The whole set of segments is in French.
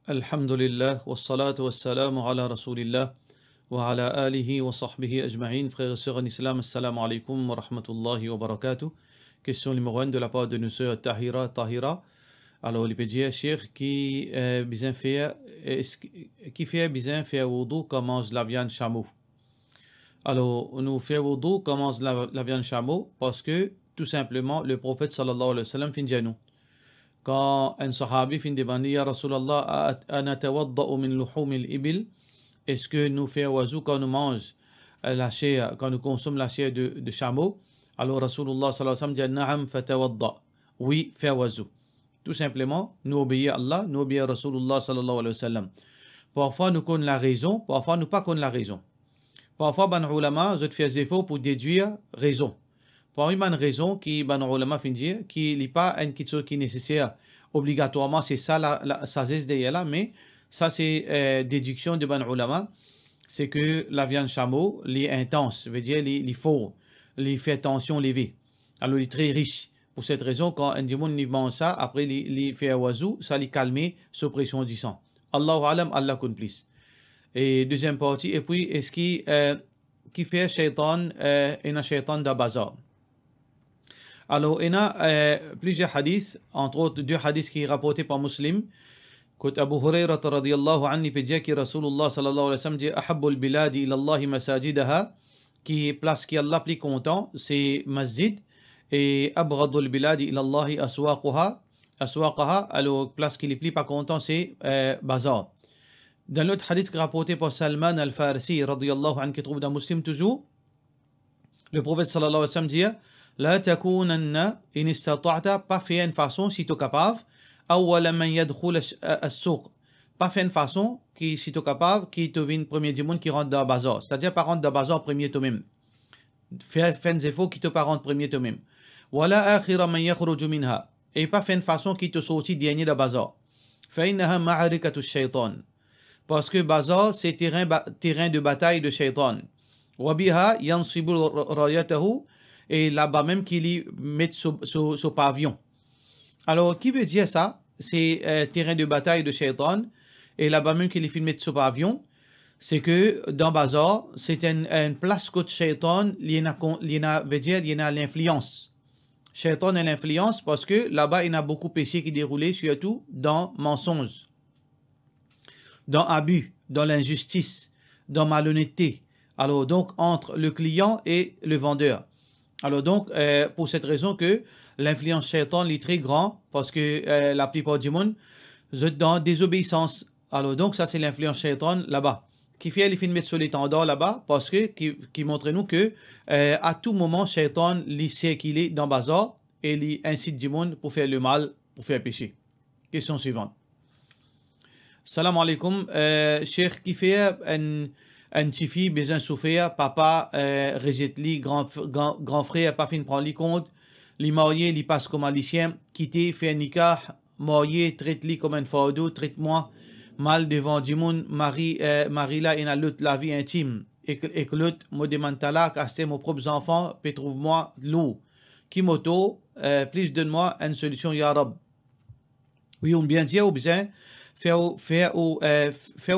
Alhamdulillah, wassalatu wassalamu ala rasulillah, wa ala alihi wa sahbihi ajma'in. Frères et sœurs en islam, assalamu alaikum wa rahmatullahi wa barakatuh. Question numéro 1 de la part de nos sœurs Tahira. Alors, il peut dire, Cheikh, qui fait bien faire wudu commence la viande chameau. Alors, nous fait wudu commence la viande chameau parce que, tout simplement, le prophète sallallahu alayhi wa sallam fin nous. Quand un sahabi fin demandé, Ya Rasulallah, anatawadda'u min luhum al-ibil, est-ce que nous faisons wazou quand nous mangeons la chair, quand nous consommons la chair de chameau? Alors Rasulullah sallallahu alayhi wa sallam dit, Na'am fatawadda. Oui, faire wazou. Tout simplement, nous obéissons à Allah, nous obéissons à Rasulullah sallallahu alayhi wa sallam. Parfois, nous connaissons la raison, parfois, nous pas connaissons la raison. Parfois, ban ulama, je te fais des efforts pour déduire raison. Pour une raison qui, ban ulama fin dire, qui n'est pas une chose qui est nécessaire obligatoirement, c'est ça la sagesse derrière là, mais ça c'est déduction de ban ulama, c'est que la viande chameau, est intense, veut dire les fort, les fait tension levée. Alors il est très riche. Pour cette raison, quand un démon mange ça, après il fait un oiseau, ça lui calme sous pression du sang. Allahu alam, Allah connaît plus. Et deuxième partie, et puis est-ce qui fait shaitan, et un shaitan de bazar. Alors, il y a plusieurs hadiths, entre autres deux hadiths qui sont rapportés par Muslim. Quand Abu Hurairah radiyallahu anhu peut dire que Rasulullah sallallahu alayhi wa sallam dit Ahabbul biladi ilallahi masajidaha, qui place qui Allah plus content, c'est masjid, et Abghadul biladi ilallahi aswaqaha, alors place qui est plus pas content, c'est bazar. Dans l'autre hadith rapporté par Salman al-Farsi radiyallahu anhu, qui trouve dans Muslim toujours, le prophète sallallahu alayhi wa sallam dit La takunanna in istata'ta, pas faire une façon si tu es capable, awwala man yadkhul as-suq, pas faire une façon qui si tu es capable qui te vient premier du monde qui rentre dans le bazar, c'est-à-dire pas rentrer dans le bazar premier toi-même. Faire des efforts qui te pas rentrer premier toi-même. Wala akhira man yakhruju minha, et pas faire une façon qui te sortit dernier dans le bazar. Fa innaha ma'arikatu ash-shaytan, parce que bazar c'est terrain de bataille de shaytan. Wa biha yansibu rayatahu, et là-bas même qu'il met son pavillon. Alors, qui veut dire ça? C'est terrain de bataille de Shaitan, et là-bas même qu'il met son pavillon. C'est que dans Bazar, c'est une place que Shaitan, il y a l'influence. Shaitan a l'influence parce que là-bas, il y a beaucoup de péchés qui déroulent, surtout dans mensonge, dans abus, dans l'injustice, dans malhonnêteté. Alors, donc, entre le client et le vendeur. Alors donc, pour cette raison que l'influence shaitan est très grand, parce que la plupart du monde est dans désobéissance. Alors donc, ça c'est l'influence shaitan là-bas. Qui fait les films mettre sur l'étendard là-bas, parce que qui montre nous que à tout moment, shaitan il sait qu'il est dans le bazar et il incite du monde pour faire le mal, pour faire péché. Question suivante. Salam alaikum. Cheikh, qui fait un petit fille besoin de souffrir, papa rejette lui, grand frère pas fin prendre lui compte, les mariés lui passe comme un lycéen, quitter, fait un nikah, marié traite lui comme un fardeau, traite-moi mal devant du monde, Marie là il a l'autre la vie intime, et que l'autre me demande talak, acheter mes propres enfants, puis trouve-moi l'eau, qui moto, plus donne-moi une solution ya Rab. Oui, on bien dire ou bien faire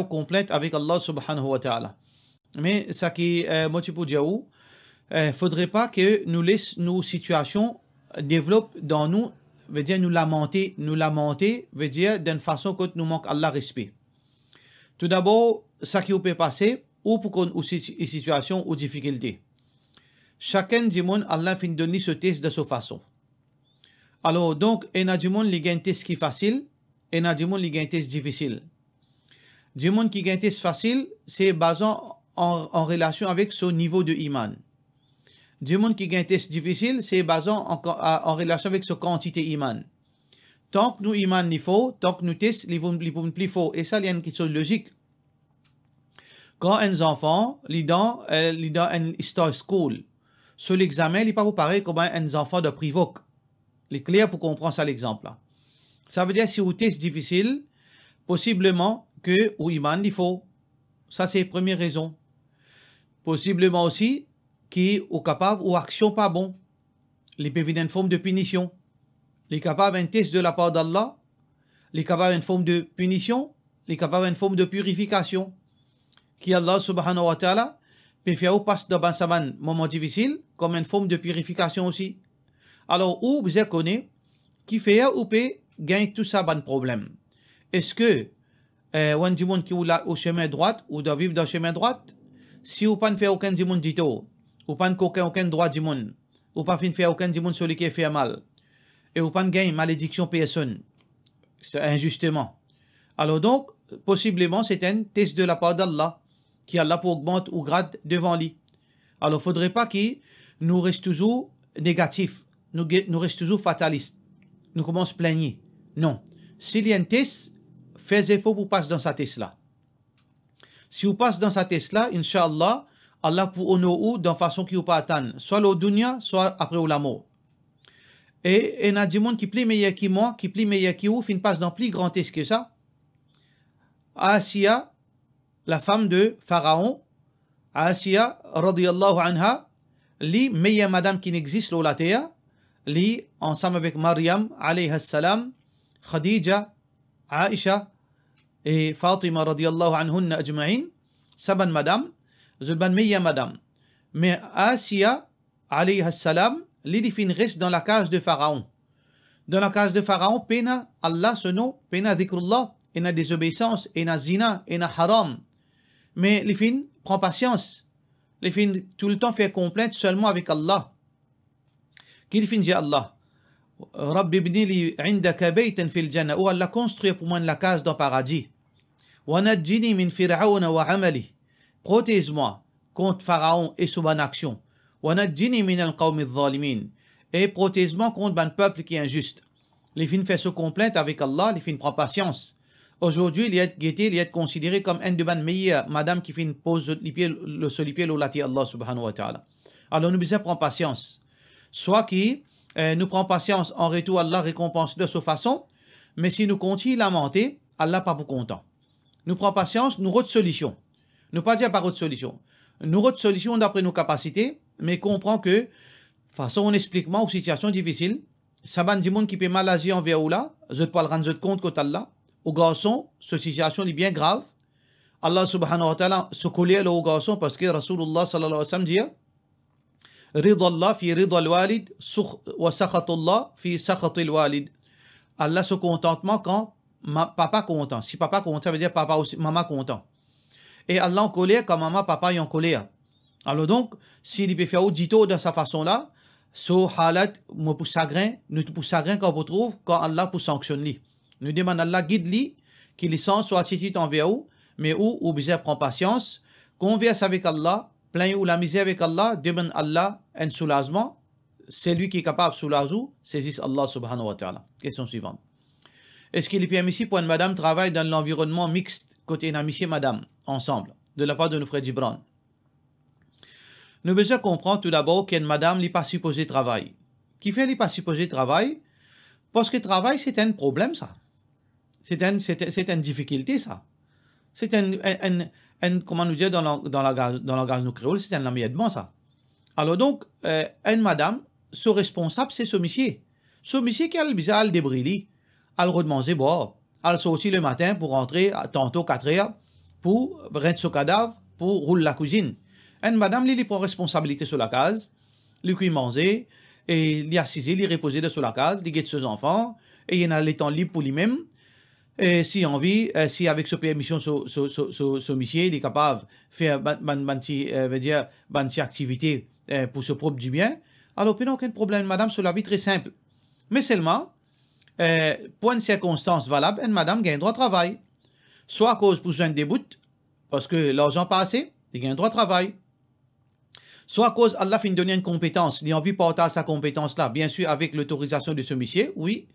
complainte avec Allah subhanahu wa ta'ala. Mais ça qui moi tu peux dire faudrait pas que nous laisse nos situations développent dans nous, veut dire nous lamenter, veut dire d'une façon que nous manque Allah respect. Tout d'abord, ça qui peut passer ou pour qu'on ou situation ou difficulté. Chacun du monde Allah fin donner ce test de sa façon. Alors donc, il y a du monde qui gagne test qui est facile, et il y a du monde qui gagne test difficile. Du monde qui gagne test facile, c'est basant en relation avec son niveau de iman. Du monde qui gagne test difficile, c'est basant en relation avec sa quantité iman. Tant que nous iman il faut, tant que nous test les vont plus fort. Et ça, il y a une question logique. Quand un enfant, il dans une star school, sur l'examen, il n'est pas pareil comme un enfant de privoque. Il est clair pour comprendre ça l'exemple là. Ça veut dire si vous test difficile, possiblement que ou iman il faut. Ça c'est la première raison. Possiblement aussi qui est capable ou action pas bon. Il peut venir une forme de punition. Il est capable d'un test de la part d'Allah. Il est capable d'une forme de punition. il est capable d'une forme de purification, qui Allah subhanahu wa ta'ala peut faire passer dans un moment difficile, comme une forme de purification aussi. Alors, où vous connaissez, qui fait ou peut gagner tout ça, bon problème. Est-ce que, on dit qui est au chemin droit, ou doit vivre dans le chemin droit, si vous ne faites aucun dimon du tout, ou pas aucun droit du monde, ou pas faire aucun dimon sur qui fait mal, et ou pas gagner malédiction personne, injustement. Alors donc, possiblement, c'est un test de la part d'Allah, qui Allah pour augmenter ou grade devant lui. Alors, il ne faudrait pas qu'il nous reste toujours négatif, nous reste toujours fataliste, nous commençons à plaigner. Non. S'il y a un test, faites effort pour passer dans sa test-là. Si vous passez dans sa test-là, Inch'Allah, Allah pour honorer dans façon qui vous pas atteindre, soit le dunya, soit après ou la mort. Et il y a des gens qui plus meilleur que moi, qui plus meilleur que vous, fin passe dans plus grand test que ça. Asiya, la femme de Pharaon, Asiya, radiyallahu anha, li meilleure madame qui n'existe sur la terre, li ensemble avec Maryam, alayhi salam, Khadija, Aisha et Fatima, radiyallahu anhunna ajma'in, saban madame, zulban meilleure madame. Mais Asiya, alayhi salam, li fin reste dans la case de Pharaon. Dans la case de Pharaon, pena Allah, ce nom, pena dhikrullah, et na désobéissance, et na zina, et na haram. Mais les filles, prends patience. Les filles, tout le temps, fait complainte seulement avec Allah. Qu'il finit dit Allah, Rabbi ibni li indaka baytan fil jannah, ou Allah construit pour moi la case dans le paradis. Wa nadjini min fir'auna wa amali. Protège-moi contre Pharaon et son action. Wa nadjini min al-qawmi adh-dhalimin. Et protège-moi contre un peuple qui est injuste. Les filles fait ce complainte avec Allah, les filles prend patience. Aujourd'hui, il est considéré comme un de mes meilleures madame qui fait une pause sur les pieds de Allah subhanahu wa ta'ala. Alors nous devons prendre patience. Soit qui nous prend patience en retour, Allah récompense de cette façon, mais si nous continuons à lamenter, Allah pas pour content. Nous prenons patience, nous autre solution. Nous pas dire par autre solution. Nous autre solution d'après nos capacités, mais comprend que, façon on explique moi aux situations difficiles, ça va dire qui peut mal agir envers ou là, je ne peux pas le rendre compte qu'au Allah. Au garçon, cette situation est bien grave. Allah subhanahu wa ta'ala se colère au garçon parce que Rasulullah sallallahu alayhi wa sallam dit Ridha Allah fi ridha al-walid wa sakhatullah fi sakhatil walid. Allah se contentement quand papa content. Si papa content, ça veut dire papa aussi, maman content. Et Allah en colère quand maman, papa est en colère. Alors donc, s'il peut faire audito de sa façon-là, so halat, nous pousse chagrin quand on trouve, quand Allah pour sanctionner. Nous demandons à Allah guide-lui, qu'il licence soit attitude envers vous, mais où besoin prend patience, converse avec Allah, plaint ou la misère avec Allah, demande Allah un soulagement, c'est lui qui est capable de soulager, saisisse Allah subhanahu wa ta'ala. Question suivante. Est-ce qu'il est permis pour une madame travailler dans l'environnement mixte, côté un monsieur et madame, ensemble, de la part de nos frères Gibran? Nous besoin comprendre tout d'abord qu'une madame n'est pas supposée travailler. Qui fait n'est pas supposée travailler? Parce que travail, c'est un problème, ça. C'est une difficulté, ça. C'est comment nous dire dans le langage nous créole, c'est un amièdement, ça. Alors donc, une madame, son responsable, c'est ce monsieur. Ce monsieur qui a le bizarre, le débris, elle redemander, bon, elle sortit le matin pour rentrer, tantôt 4 heures, pour rentrer son cadavre, pour rouler la cuisine. Une madame, elle prend responsabilité sur la case, lui manger, et il assisé, il reposé sur la case, il guette ses enfants, et il a les temps libres pour lui-même. Et si envie, si avec sa permission, ce monsieur, il est capable de faire une activité pour ce propre du bien, alors il n'y a aucun problème, madame, sur la vie très simple. Mais seulement, pour une circonstance valable, une madame gagne droit de travail. Soit à cause pour besoin des bouts, parce que l'argent pas assez, il gagne droit de travail. Soit à cause Allah fin donner une compétence, il a envie de porter sa compétence-là, bien sûr avec l'autorisation de ce monsieur, oui.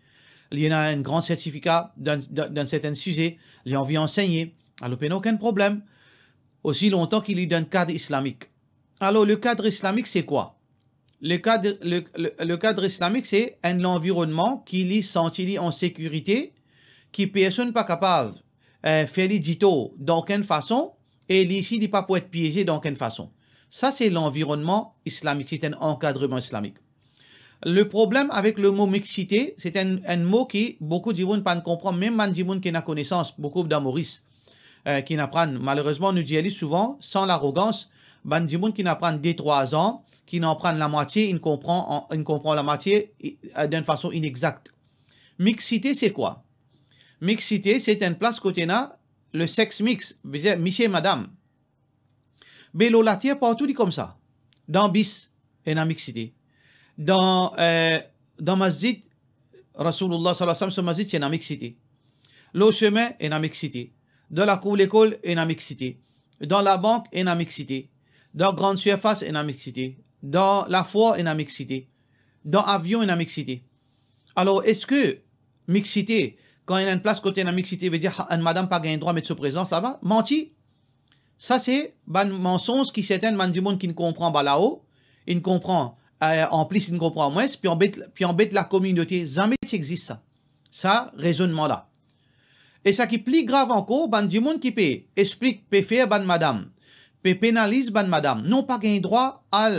Il y a un grand certificat dans certains sujets, il a envie d'enseigner, alors il n'y a aucun problème, aussi longtemps qu'il lui donne un cadre islamique. Alors le cadre islamique, c'est quoi? Le cadre islamique, c'est un environnement qui lui sentit en sécurité, qui personne n'est pas capable de faire les dito d'aucune façon, et ici, il n'est pas pour être piégé d'aucune façon. Ça, c'est l'environnement islamique, c'est un encadrement islamique. Le problème avec le mot mixité, c'est un mot qui beaucoup de gens ne comprennent, même des gens qui ont connaissance, beaucoup d'amoristes. qui n'apprennent, malheureusement, nous disons souvent, sans l'arrogance, ban dimoun qui n'apprennent dès 3 ans, qui n'en prennent la moitié, il comprend la moitié d'une façon inexacte. Mixité, c'est quoi? Mixité, c'est une place côté na, le sexe mix, monsieur et madame. Mais la tienne partout dit comme ça. Dans bis, il y a une mixité. Dans masjid, Rasulullah sallallahu alayhi wa sallam, ce masjid, il y a une mixité. Le chemin, il y a une mixité. Dans la cour l'école, il y a une mixité. Dans la banque, il y a une mixité. Dans grande surface, il y a une mixité. Dans la foire, il y a une mixité. Dans l'avion, il y a une mixité. Alors, est-ce que mixité, quand il y a une place côté de la mixité, veut dire une madame pas gagne droit à mettre sa présence là-bas? Menti. Ça, c'est un mensonge qui c'est un du monde qui ne comprend pas là-haut. Il ne comprend, en plus, il ne comprend moins, puis embête la communauté. Jamais ça existe, ça. Ça, raisonnement-là. Et ça qui est plus grave encore, ban du monde qui peut explique, peut faire ban madame, peut pénalise ban madame. Non pas gagne droit à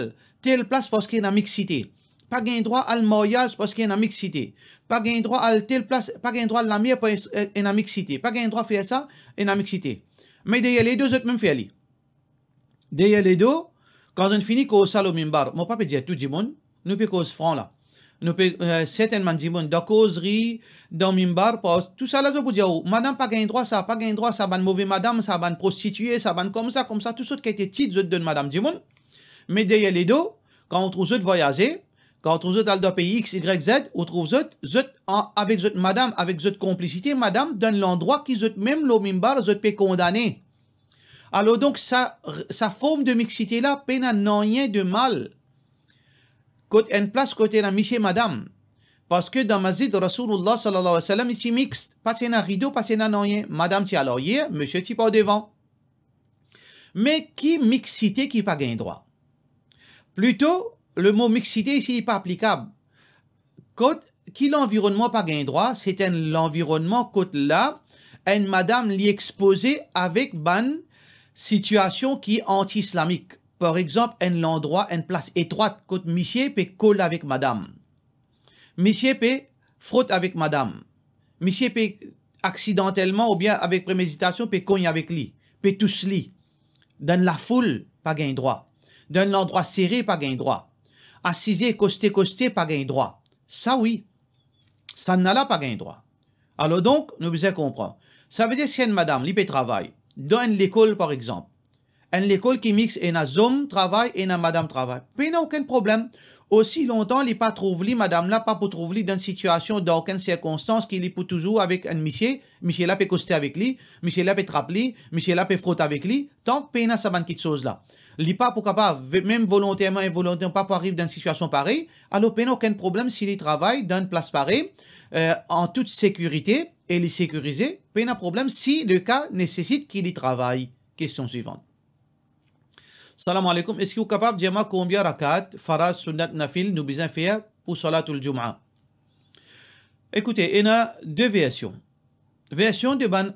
telle place parce qu'il y a une mixité. Pas gagne droit à le mariage parce qu'il y a une mixité. Pas gagne droit à telle place, pas gagne droit à la mienne parce qu'il y a une mixité. Pas gagne droit à faire ça, il y a une mixité. Mais derrière les deux, autres même fait aller. Derrière les deux, quand on finit qu'au salon mimbar, mon papa dit tout le monde, nous peut cause franc là. Nous peut certainement dire dans causerie, dans mimbar, tout ça là, je peux dire, madame pas gagne droit ça, pas gagne droit ça, ban mauvais madame, ça ban prostituée, ça ban comme ça, tout ce qui a été titre, je donne madame du monde. Mais derrière les deux, quand on trouve de voyager, quand on trouve dans le pays X, Y, Z, on trouve avec madame, avec complicité, madame donne l'endroit qui même le mimbar, peut condamner. Alors donc, sa forme de mixité là, peine à rien de mal. Côté une place côté la monsieur madame. Parce que dans masjid Rasulullah sallallahu alayhi wa sallam, il est mixte. Pas c'est un rideau, pas c'est un rien. Madame tu à l'arrière, monsieur tu pas devant. Mais qui mixité qui pas gain droit? Plutôt, le mot mixité ici n'est pas applicable. Qui l'environnement pas gain droit, c'est l'environnement côté là, une madame l'y exposée avec ban situation qui est anti-islamique. Par exemple, l'endroit, une place étroite, côté monsieur peut coller avec madame. Monsieur peut frotter avec madame. Monsieur peut accidentellement ou bien avec préméditation peut cogner avec lui. Peut toucher lui. Dans la foule, pas gain droit. Dans l'endroit serré, pas gain droit. Assisé, costé, pas gain droit. Ça oui. Ça n'a là pas gain droit. Alors donc, nous devons comprendre. Ça veut dire que si une madame, lui peut travailler. Dans l'école, par exemple. Une école qui mixe et un homme travaille et une madame travaille. Puis il n'y a aucun problème. Aussi longtemps, il pas trouvé madame là, pas pour trouver dans une situation, dans aucune circonstance, qu'il est pour toujours avec un monsieur. Monsieur là peut coster avec lui. Monsieur là peut trapper. Monsieur là peut frotter avec lui. Tant que il y a ça petite chose là. Il pas pour capable, même volontairement, involontairement, pas pour arriver dans une situation pareille. Alors, il n'y a aucun problème s'il travaille dans une place pareille, en toute sécurité, et il est sécurisé. Il n'y a problème si le cas nécessite qu'il y travaille. Question suivante. Salam alaikum. Est-ce que vous êtes capable de dire combien rakat, faraz, sunnat, nafil, nous besoin faire pour salatul jum'a? Écoutez, il y a deux versions. Version de ban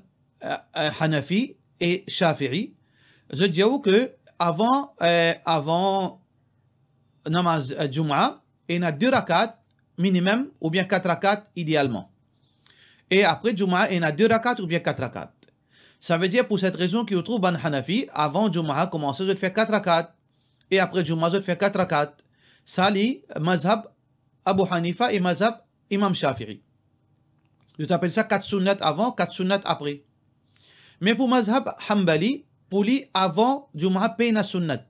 Hanafi et Shafi'i. Je dis que avant namaz jum'a, il y a 2 rakats minimum ou bien 4 rakats idéalement. Et après jum'a, il y a 2 rakats ou bien 4 rakats. Ça veut dire pour cette raison qu'il trouve ban Hanafi, avant Jumu'ah commencer, je fais 4 rakats. Et après Jumu'ah, je fais 4 rakats. Ça lit mazhab Abu Hanifa et mazhab Imam Shafi'i. Je t'appelle ça 4 sunnat avant, 4 sunnat après. Mais pour mazhab Hanbali, pour lui, avant Jumu'ah, paye na sunnat.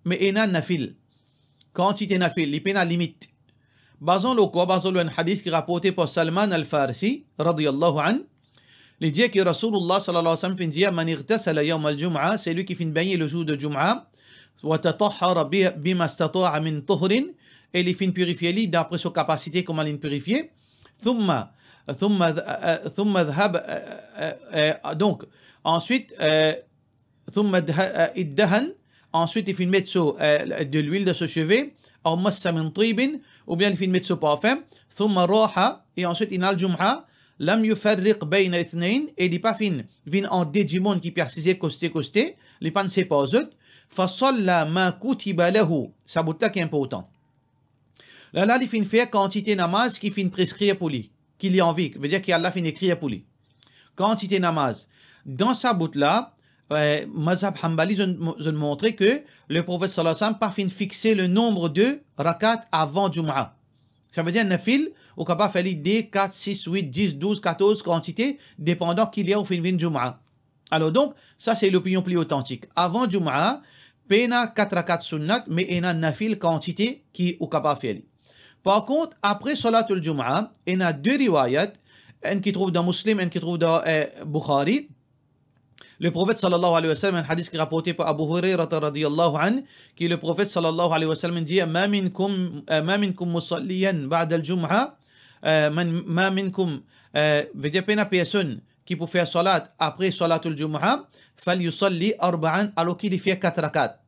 Mais il y a nafil. Quantité nafil, il paye na limite. Basons le quoi, basons le hadith qui est rapporté par Salman al-Farsi, radiyallahu anhu. Il dit que Rasulullah sallallahu alayhi wa sallam dit man irtasala yawm al-jum'a, c'est lui qui finit baigner le jour de Jum'a, wa tatahhara bima istata'a min tuhrin, et il finit purifier lui d'après sa capacité comment il purifier. Thumma dhahab, donc ensuite thumma iddahan, ensuite il finit mettre de l'huile de ce chevet, ou massa min tibin, ou bien il finit mettre ce parfum, thumma raha, et ensuite il a le Jum'a. Lam yufarriq bayna ithnayn, et il pas fin en dédimon qui persisait costé, les pas ne sait pas autres, fa salla ma kutiba lahu, ça boutta qui est important. Là, il fin faire quantité namaz qui fin prescrire pour lui, qu'il y a envie, veut dire qu'Allah fin écrire pour lui. Quantité namaz. dans sa bout-là, Mazhab Hanbali, je montrais que le prophète sallallahu alayhi wa sallam pas fin fixer le nombre de rakat avant Jum'a. Ça veut dire nafil, ou capable faire 2, 4, 6, 8, 10, 12, 14 quantités, dépendant qu'il y a au fin de Jum'a. Alors donc, ça c'est l'opinion plus authentique. Avant Jum'a, pena 4 rakat sunnat, mais il y a nafil quantité qui est capable faire. Par contre, après Salatul Jum'a, il y a 2 riwayat, un qui trouve dans Muslim, un qui trouve dans Bukhari. Le prophète sallallahu alayhi wa sallam, un hadith qui est rapporté par Abu Hurairah radiyallahu anhu, qui le prophète sallallahu alayhi wa sallam dit ma minkum musalliyan ba'da al-jum'a, ma minkum, veut dire pena personne qui peut faire salat après salatul jum'a, fal yusalli arba'an, alors qu'il fait 4 rakat.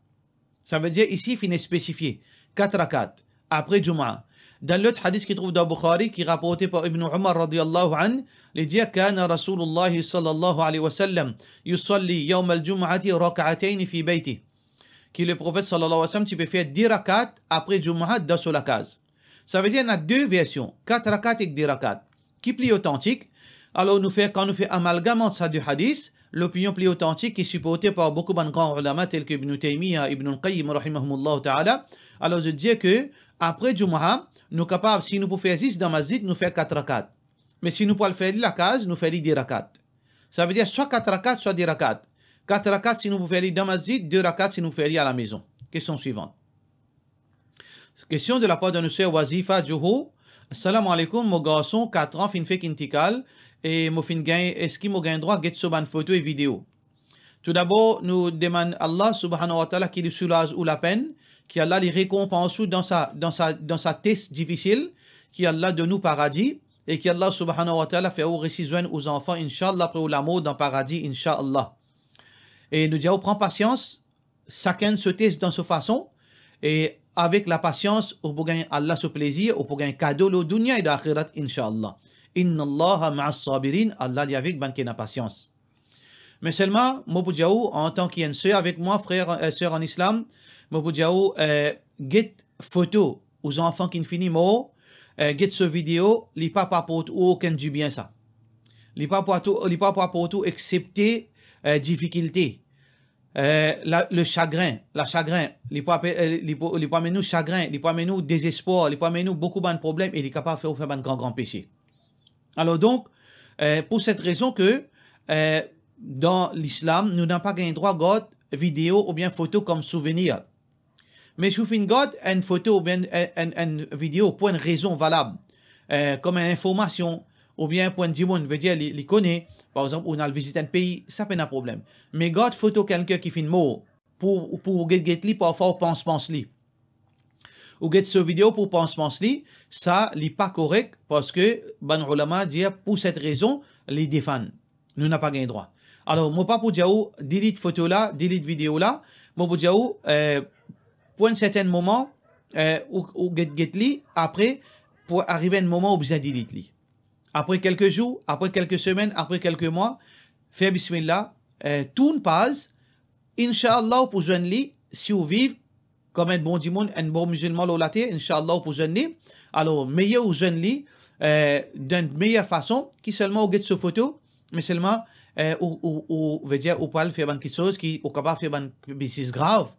Ça veut dire ici, il est spécifié 4 rakat après jum'a. Dans l'autre hadith qui trouve dans Bukhari, qui est rapporté par Ibn Umar radiyallahu anhu, il dit Kana Rasulullah sallallahu alayhi wa sallam yusalli yawm al-jum'ati rak'atayn fi bayti. Qui le prophète sallallahu alayhi wa sallam, tu peux faire 10 rakats après Jum'at dans la case. Ça veut dire qu'il y a 2 versions, 4 rakats et 10 rakats. Qui est plus authentique? Alors quand nous faisons amalgame entre ça du hadith, l'opinion plus authentique qui est supportée par beaucoup de grands ulama tels que Ibn Taymiyyah, Ibn al-Qayyim rahimahumullah ta'ala. Alors je dis que après Jum'at, nous sommes capables, si nous pouvons faire 10 dans masjid, nous faisons 4 rakats. Mais si nous pouvons faire la case, nous faisons 10 rakats. Ça veut dire soit 4 rakats, soit 10 rakats. 4 rakats si nous pouvons faire dans masjid, 2 rakats si nous pouvons faire à la maison. Question suivante. Question de la part de notre Wazifa Juhu. Assalamu alaikum, mon garçon, 4 ans, fin fait kintikal, et mon fin gain, est-ce qu'il m'a gain droit à get sur une photo et vidéo? Tout d'abord, nous demandons Allah subhanahu wa ta'ala qui lui soulage ou la peine, qui Allah les récompense dans sa test difficile, qui Allah de nous paradis, et qui Allah subhanahu wa ta'ala fait récision aux enfants, inshallah, après l'amour dans le paradis, inshallah. Et nous disons, prends patience, chacun se teste dans sa façon, et avec la patience, on peut gagner Allah ce plaisir, on peut gagner cadeau le dunya et l'akhirat, inshallah. Inna Allah ma'as sabirin, Allah dit avec ban qui n'a patience. Mais seulement, Moboudjaou, en tant qu'il y a une soeur avec moi, frère et soeur en islam, Moboudjaou, get photo aux enfants qui ne finissent mot, get ce vidéo, li pas pour aucun du bien ça. Li pas pour tout excepté difficulté. Le chagrin, li pas nous chagrin, li pas nous désespoir, li pas nous beaucoup de problèmes et il est capable de faire un grand péché. Alors donc, pour cette raison que dans l'islam, nous n'avons pas gagné droit à God, vidéo ou bien photo comme souvenir. Mais si vous faites God, une photo ou bien une vidéo pour une raison valable, comme une information ou bien pour un dimon, veut dire, il connaît, par exemple, on a visité un pays, ça fait un problème. Mais God, photo quelqu'un qui fait une mot pour get li, parfois, pense li. Ou get ce vidéo pour pense li, ça, n'est pas correct parce que, ban ulama dit, pour cette raison, les défendent. Nous n'avons pas gagné droit. Alors, moi, pas pour dire, delete photo là, delete vidéo là, moi, pour dire, pour un certain moment, ou get li, après, pour arriver à un moment où vous avez delete li. Après quelques jours, après quelques semaines, après quelques mois, faire bismillah, tout ne passe, Inch'Allah, pour joindre li, si vous vivez comme un bon dimon, un bon musulman l'olaté, Inch'Allah, pour joindre li, alors, meilleur ou joindre li, d'une meilleure façon, qui seulement ou get ce photo, mais seulement, ou veut dire, ou pas faire quelque chose qui est capable de faire une bêtise grave,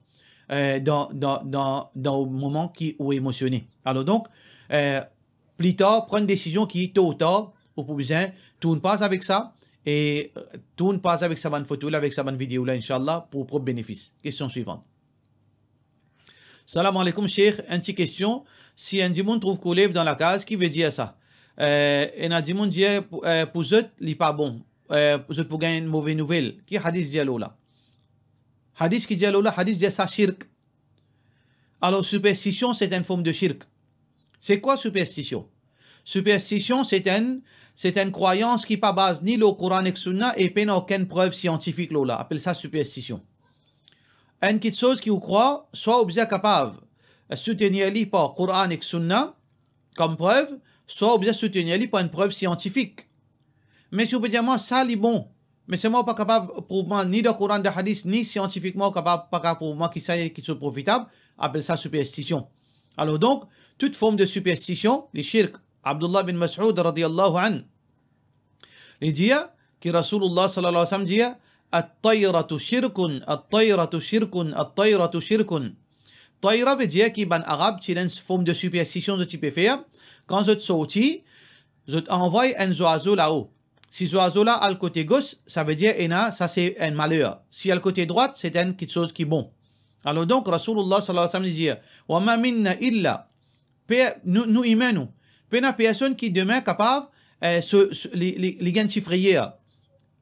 dans le moment qui est émotionné. Alors donc, plus tard, prendre une décision qui, tôt ou tard, ou pour besoin, tout ne passe avec ça, et tout ne passe avec sa bonne photo, là, avec sa bonne vidéo, là, Inch'Allah, pour propre bénéfice. Question suivante. Salam alaikum, cheikh. Une petite question. Si un dimon trouve qu'on lève dans la case, qui veut dire ça? Et un dimon dit, pour eux, il n'est pas bon. Pour eux, pour gagner une mauvaise nouvelle. Qui hadith dit là? Hadith qui dit là, hadith dit ça, shirk. Alors, superstition, c'est une forme de shirk. C'est quoi superstition? Superstition, c'est une croyance qui pas base ni le Coran et Sunna et pas aucune preuve scientifique là. Appelle ça superstition. Une petite chose qui vous croit, soit vous êtes capable de soutenir li par Coran et Sunna comme preuve, soit vous êtes soutenir li par une preuve scientifique. Mais si vous dites moi ça est bon, mais c'est moi pas capable de prouver ni de Coran de hadith ni scientifiquement pas capable de prouver qui ça qui sont profitable, appelle ça superstition. Alors donc toute forme de superstition, les shirk, Abdullah bin Mas'ud radiyallahu anhu, il dit que Rasulullah sallallahu alayhi wa sallam dit At-tayratu shirkun, at-tayratu shirkun, at-tayratu shirkun. Tayra veut dire qu'il en arabe, c'est une forme de superstition que tu peux faire. Quand je te sortis, je t'envoie un oiseau là-haut. Si l'oiseau là a le côté gauche, ça veut dire ça c'est un malheur. Si a le côté droit, c'est quelque chose qui est bon. Alors donc, Rasulullah sallallahu alayhi wa sallam dit Wa ma minna illa, nous humains, nous, pas personne qui demain capable les gains chiffriers.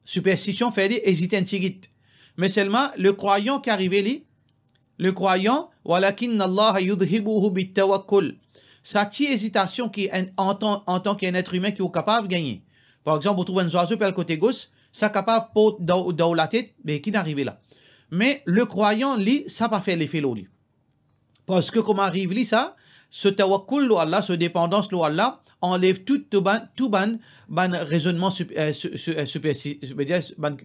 Superstition fait dire hésiter un petit. Mais seulement le croyant qui arrive là, le croyant, walakin Allah yudhibuhu bitawakkul. Sa petite hésitation qui en tant qu'un être humain qui est capable de gagner. Par exemple, vous trouvez un oiseau par le côté gauche, ça capable dans la tête, mais qui n'arrive là. Mais le croyant, lui, ça va faire l'effet là. Parce que comment arrive là ça? Ce tawakkul Allah, ce dépendance Allah, enlève tout ban raisonnement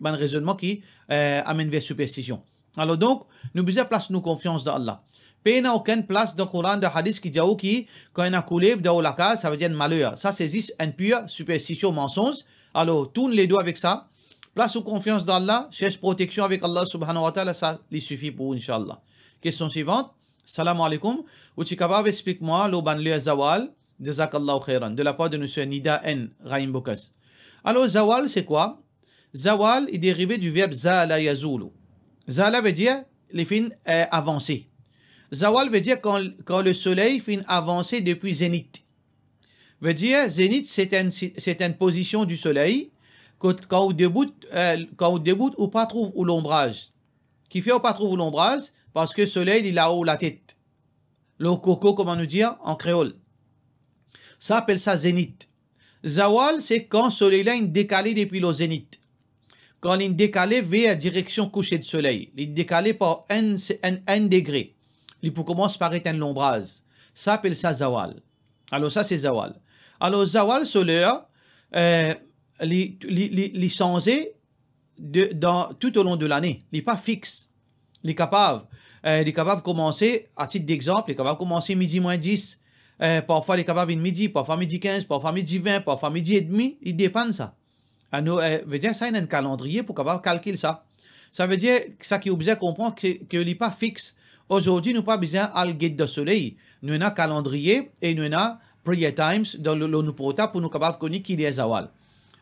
raisonnement qui amène vers superstition. Alors donc, nous devons placer nos confiance dans Allah. Il n'y a aucune place dans le Coran, dans le hadith qui dit que quand on a coulé dans la case, ça veut dire un malheur. Ça, c'est une pure superstition, mensonge. Alors, tourne les doigts avec ça. Place nos confiance dans Allah. Cherche protection avec Allah subhanahu wa ta'ala. Ça lui suffit pour Inch'Allah. Question suivante. Salam alaikum. Uchikabab, explique-moi le zawal de Zakallahu khairan, de la part de M. Nida N. Rahim Bokas. Alors, zawal, c'est quoi? Zawal est dérivé du verbe zala yazulu. Zala veut dire les fins avancées. Zawal veut dire quand le soleil fait avancer depuis zénith. Veut dire zénith, c'est une position du soleil quand on débute ou pas trouve où l'ombrage. Qui fait ou pas trouve où l'ombrage parce que le soleil il a haut la tête. Le coco, comment nous dire en créole. Ça appelle ça zénith. Zawal, c'est quand le soleil est décalé depuis le zénith. Quand il est décalé vers la direction coucher du soleil. Il est décalé par un degré. Il peut commencer par être un ombrage. Ça appelle ça zawal. Alors ça c'est zawal. Alors zawal solaire, il change tout au long de l'année. Il n'est pas fixe. Il est capable de commencer, à titre d'exemple, il est capable de commencer midi moins 10. Parfois il est capable de midi, parfois midi 15, parfois midi 20, parfois midi et demi. Il dépend de ça. Veut dire ça il y a un calendrier pour capable calculer ça. Ça veut dire ça qui est obligé de comprendre qu'il n'est pas fixe. Aujourd'hui, nous n'avons pas besoin de guide de soleil. Nous avons un calendrier et nous avons prayer times dans le portable pour nous capables de connaître qui est zawal.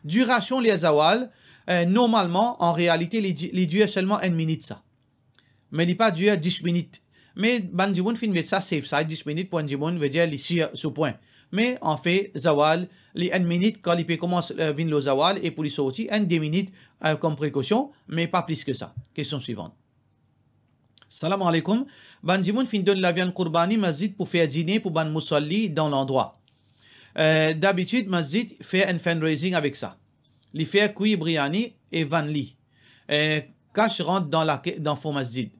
Duration les zawal, normalement, en réalité, il dure seulement 1 minute ça. Mais il n'est pas dure 10 minutes. Mais bandimoun fin ça safe side 10 minutes pour bandimoun veut dire ici ce point. Mais en fait, zawal, les 1 minute quand il peut commencer venir le zawal et pour les sortir 2 minutes comme précaution, mais pas plus que ça. Question suivante. Salam alaikum. Bandimoun fin donne la viande Qurbani masjid pour faire dîner pour ban musalli dans l'endroit. D'habitude, masjid fait un fundraising avec ça. Il fait cuit biryani et vanli. Cash rentre dans fond masjid.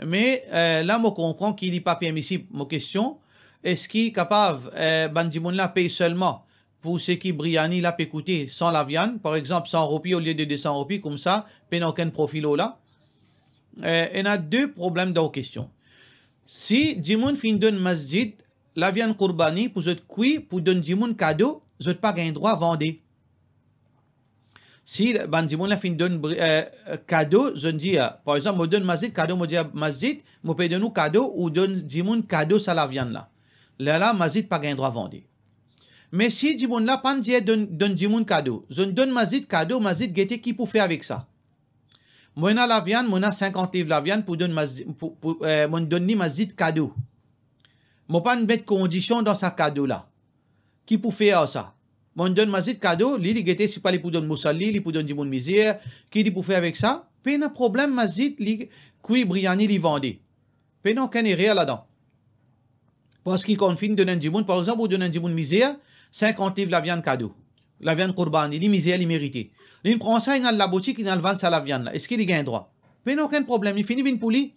Mais là, je comprends qu'il n'est pas permissible. Ma question, est-ce qu'il est capable, bandimoun là paye seulement pour ce qui biryani là peut coûter sans la viande, par exemple 100 roupies au lieu de 200 roupies, comme ça, il n'y a aucun profil là. Il y a deux problèmes dans la question. Si Jimoun fin donne masjid, la viande Qurbani pour être cuit, pour donner Jimoun cadeau, vous n'avez pas un droit à vendre. Si Jimoun la fin donne cadeau, je dis, par exemple, je donne masjid, cadeau, je dis masjid, je peux donner cadeau ou donne Jimoun cadeau ça la viande là. Là, masjid pas un droit à vendre. Mais si Jimoun la pas donne Jimoun cadeau, je donne masjid cadeau, masjid guette qui pour faire avec ça. Moi, la viande, moi, 50 livres la viande pour donner masjid cadeau. Moi, pas une bête condition dans sa cadeau là. Qui pour faire ça? Moi, donne masjid cadeau, li guette si pas li pour donner moussalli, li pour donner du monde misère, qui dit pour faire avec ça? Puis, un problème masjid, li kui briani li vendé. Puis, non, qu'un est réel là-dedans. Parce qu'il confine donner du monde, par exemple, pour donner du monde misère, 50 livres la viande cadeau. La viande Qurbani, li misère, li mérité. Il prend ça, il a la boutique, il a le vendre ça la viande là. Est-ce qu'il y a un droit? Pas aucun problème. Il finit une poulie.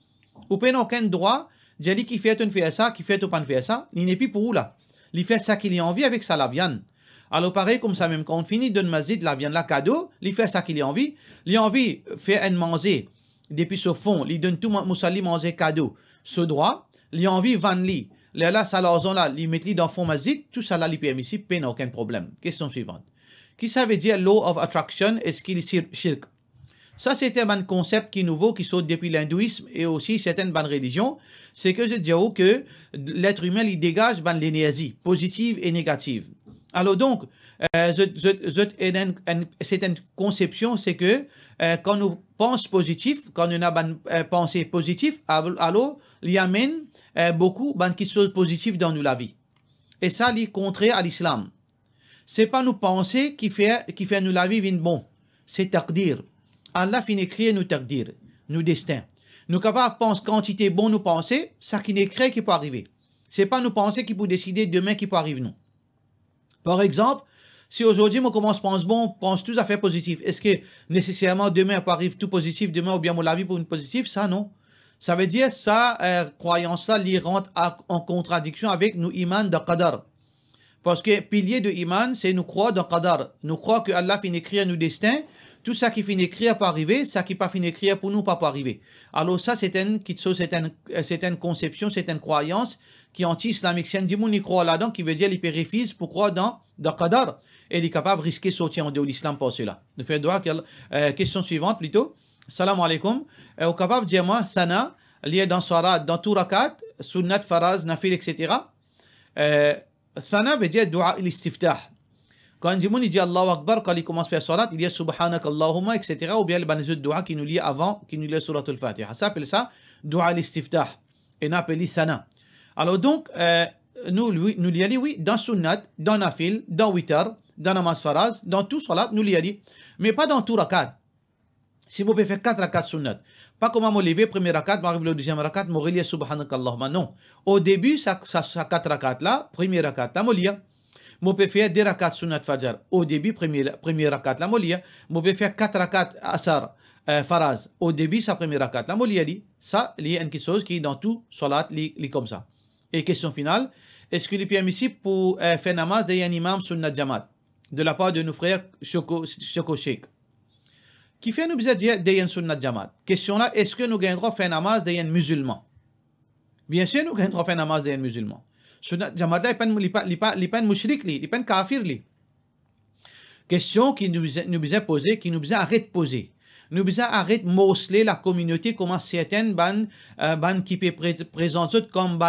Ou pas aucun droit. J'ai dit qu'il fait un fait ça, qu'il fait un pas faire ça. Il n'est plus pour où là. Il fait ça qu'il a envie avec ça la viande. Alors pareil comme ça même quand on finit donne masjid la viande la cadeau, il fait ça qu'il a envie. Il a envie faire un manger depuis ce fond. Il donne tout mousali manger cadeau. Ce droit. Il a envie vendre li. Là ça l'argent là, il met li dans fond masjid. Tout ça là il permissible. Pas aucun problème. Question suivante. Qui ça veut dire law of attraction? Est-ce qu'il est shirk? Ça, c'était un concept qui est nouveau, qui saute depuis l'hindouisme et aussi certaines bonnes religions. C'est que je dis que l'être humain, il dégage l'énergie positive et négative. Alors donc, c'est une conception, c'est que quand nous pensons positif, quand nous avons une pensée positive, alors il y amène beaucoup de choses positives dans la vie. Et ça, c'est contraire à l'islam. C'est pas nos pensées qui fait nous la vie bon. C'est taqdir. Allah finit écrire nous taqdir, nous destin. Nous capables de penser quantité bon nous penser, ça qui n'est écrit qui peut arriver. C'est pas nous penser qui peut décider demain qui peut arriver nous. Par exemple, si aujourd'hui moi commence pense bon, pense tout à fait positif, est-ce que nécessairement demain peut arriver tout positif, demain ou bien mon la vie pour une positive? Ça non. Ça veut dire ça croyance là l'y rentre en contradiction avec nous iman de qadar. Parce que pilier de iman, c'est nous croire dans qadar. Nous croire que Allah finit écrire nous destin. Tout ça qui finit écrire peut arriver, ça qui pas finit écrire pour nous pas arriver. Alors ça c'est une conception, c'est une croyance qui est anti-islamique. Si un dimoun y croit là-dedans, qui veut dire qu'il périfise pour croire dans qadar, et il est capable de risquer de sortir en dehors de l'islam pour cela. Nous faisons droit question suivante plutôt. Salam alaikum. Au capable de dire moi, thana, lié dans salat, dans tout rakat, sunnat, faraz, nafil, etc. Thana veut dire dua il-istiftah. Quand un dimoun dit Allahu Akbar, quand il commence à faire salat, il dit Subhanak Allahumma, etc. Ou bien le banizut dua qui nous lit avant, qui nous lit surat al-Fatiha. Ça s'appelle ça dua al-istiftah. Et nous appelons thana. Alors donc, nous l'y allons, oui, dans sunnat, dans nafil, dans witar, dans namaz faraz, dans tout salat, nous l'y allons. Mais pas dans tout rakat. Si vous pouvez faire 4 rakats sunnat, pas comment me lever, premier rakat, m'arrive le deuxième rakat, me relier Subhanak Allahumma. Non. Au début, ça 4 rakats là, premier rakat là, m'olier. Je peux faire 2 rakats sunnat fajr. Au début, premier rakat la molia. Je peux faire 4 rakats asar faraz. Au début, sa première rakat la molia. Ça, il y a quelque chose qui est dans tout salat, comme ça. Et question finale, est-ce qu'il est permissible pour faire namaz d'un imam sunnat jamat de la part de nos frères Choco Sheikh qui fait nous besoin dire d'un sunnat jamat? Question là, est-ce que nous gagnons droit faire namaz d'un musulman? Bien sûr, nous gagnons droit faire namaz d'un musulman. Sunnat jamat là, il pas mushrik, il pas kafir. Question qui nous besoin poser, qui nous besoin arrêter de poser. Nous besoin arrêter de morceler la communauté comme certaines ban qui peut présenter comme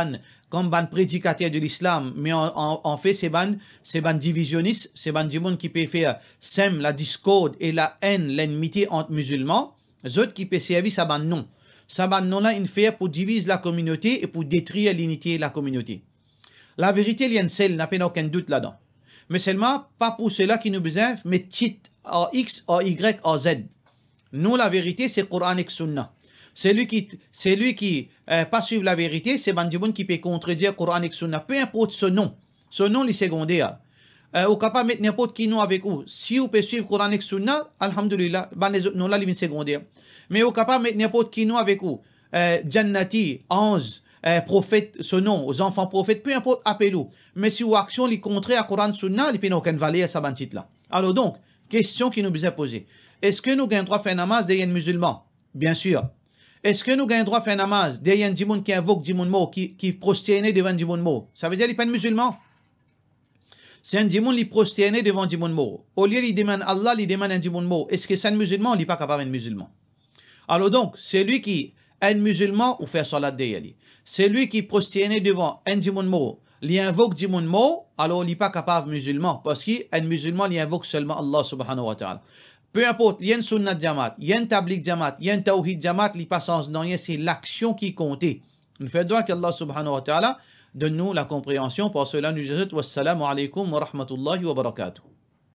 ban prédicateur de l'islam, mais en fait c'est ban divisionniste, c'est ban du monde qui peut faire sème la discorde et la haine, l'ennemité entre musulmans, autres qui peut servir ça ban non. Ça ban non là, il fait pour diviser la communauté et pour détruire l'unité de la communauté. La vérité, il y a une seule, n'a pas aucun doute là-dedans. Mais seulement, pas pour cela qui nous besoin, mais titre en X, en Y, en Z. Nous, la vérité, c'est Coran et Sunna. Celui qui pas suivre la vérité, c'est Bandimoun qui peut contredire Coran et Sunna. Peu importe ce nom. Ce nom, il est secondaire. Ou capable de mettre n'importe qui nom avec vous. Si vous pouvez suivre Coran et Sunna, alhamdulillah, les autres noms là, ils sont secondaires. Mais vous capable de mettre n'importe qui nom avec vous. Jannati, ange, prophète, ce nom, aux enfants prophètes, peu importe, appelez-vous. Mais si vos actions les contraires à Coran Sunna, ils n'ont aucune valeur à ce titre-là. Alors donc, question qui nous besoin poser. Est-ce que nous gagnons droit à faire namaz derrière un musulman? Bien sûr. Est-ce que nous gagnons droit à faire namaz derrière un djimoun qui invoque djimoun mo, qui prosterne devant djimoun mo? Ça veut dire qu'il n'est pas un musulman. C'est un djimoun qui prosterne devant djimoun mo. Au lieu il demande Allah, il demande un djimoun mo. Est-ce que c'est un musulman? Il n'est pas capable d'être musulman. Alors donc, c'est lui qui est un musulman ou fait salat derrière lui. C'est lui qui prosterne devant un djimoun mo. Il invoque djimoun mo, alors il n'est pas capable musulman. Parce qu'un musulman, il invoque seulement Allah subhanahu wa ta'ala. Peu importe, il y a une sunnat jamat, il y a une tablik jamat, il y a un tawhid jamat, les passances dans c'est l'action qui comptait. Nous faisons droit qu'Allah subhanahu wa ta'ala donne-nous la compréhension. Pour cela, nous disons wassalamu alaikum wa rahmatullahi wa barakatuh.